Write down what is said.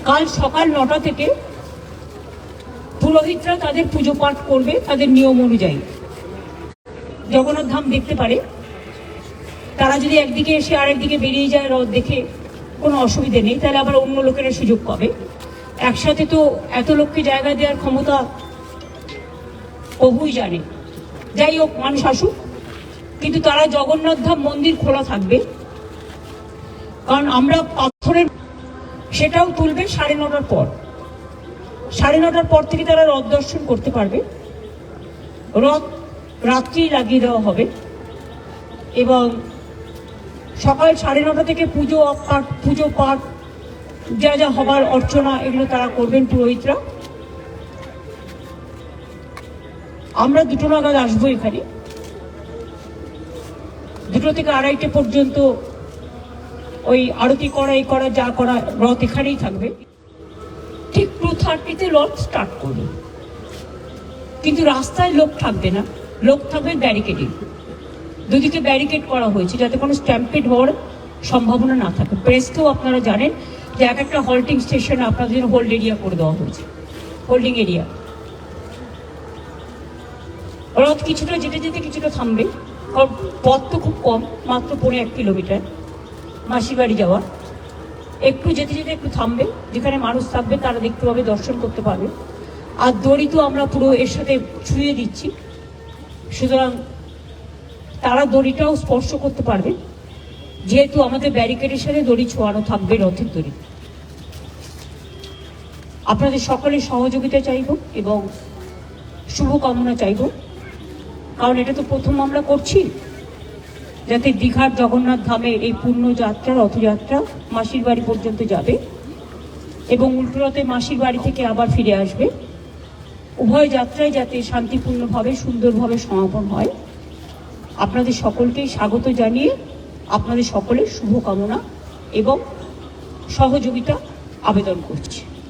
কাল সকাল 9টা থেকে পুরোহিতরা তাদের পুজো পাঠ করবে তাদের নিয়ম অনুযায়ী। জগন্নাথ ধাম দেখতে পারে, তারা যদি একদিকে এসে আরেকদিকে বেরিয়ে যায় রথ দেখে কোনো অসুবিধে নেই, তাহলে আবার অন্য লোকেরা সুযোগ পাবে। একসাথে তো এত লোককে জায়গা দেওয়ার ক্ষমতা প্রভুই জানে। যাই হোক, মানুষ আসুক, কিন্তু তারা জগন্নাথ ধাম মন্দির খোলা থাকবে, কারণ আমরা পাথরের সেটাও তুলবে 9:30টার পর। 9:30টার পর থেকে তারা রথ দর্শন করতে পারবে। রথ রাত্রি লাগিয়ে দেওয়া হবে এবং সকাল 9:30 থেকে পুজো পাঠ যা যা হবার অর্চনা এগুলো তারা করবেন পুরোহিতরা। আমরা 2টো নাগাদ আসবো এখানে। 2টো থেকে 2:30 পর্যন্ত ওই আরতি করা এই করা যা করা রথ এখানেই থাকবে। ঠিক 2:30 রথ স্টার্ট করবে, কিন্তু রাস্তায় লোক থাকবে না, লোক থাকবে ব্যারিকেডিং। দুদিকে ব্যারিকেড করা হয়েছে যাতে কোনো স্ট্যাম্পেড হওয়ার সম্ভাবনা না থাকে। প্রেসকেও আপনারা জানেন যে এক একটা হল্টিং স্টেশনে আপনাদের হোল্ড এরিয়া করে দেওয়া হয়েছে, হোল্ডিং এরিয়া। রথ কিছুটা যেতে যেতে কিছুটা থামবে, কারণ পথ তো খুব কম, মাত্র 1.5 কিলোমিটার মাসির বাড়ি যাওয়া। একটু যেতে যেতে একটু থামবে, যেখানে মানুষ থাকবে তারা দেখতে পাবে, দর্শন করতে পারবে। আর দড়ি তো আমরা পুরো এর সাথে ছুঁয়ে দিচ্ছি, সুতরাং তারা দড়িটাও স্পর্শ করতে পারবে, যেহেতু আমাদের ব্যারিকেডের সাথে দড়ি ছোঁয়ানো থাকবে, রথের দড়ি। আপনাদের সকলের সহযোগিতা চাইব এবং শুভকামনা চাইব, কারণ এটা তো প্রথম আমরা করছি, যাতে দীঘার জগন্নাথ ধামের এই পূর্ণ যাত্রা, রথযাত্রা মাসির বাড়ি পর্যন্ত যাবে এবং উল্টো রথে মাসির বাড়ি থেকে আবার ফিরে আসবে। উভয় যাত্রায় যাতে শান্তিপূর্ণভাবে সুন্দরভাবে সমাপন হয়, আপনাদের সকলকেই স্বাগত জানিয়ে আপনাদের সকলের শুভকামনা এবং সহযোগিতা আবেদন করছি।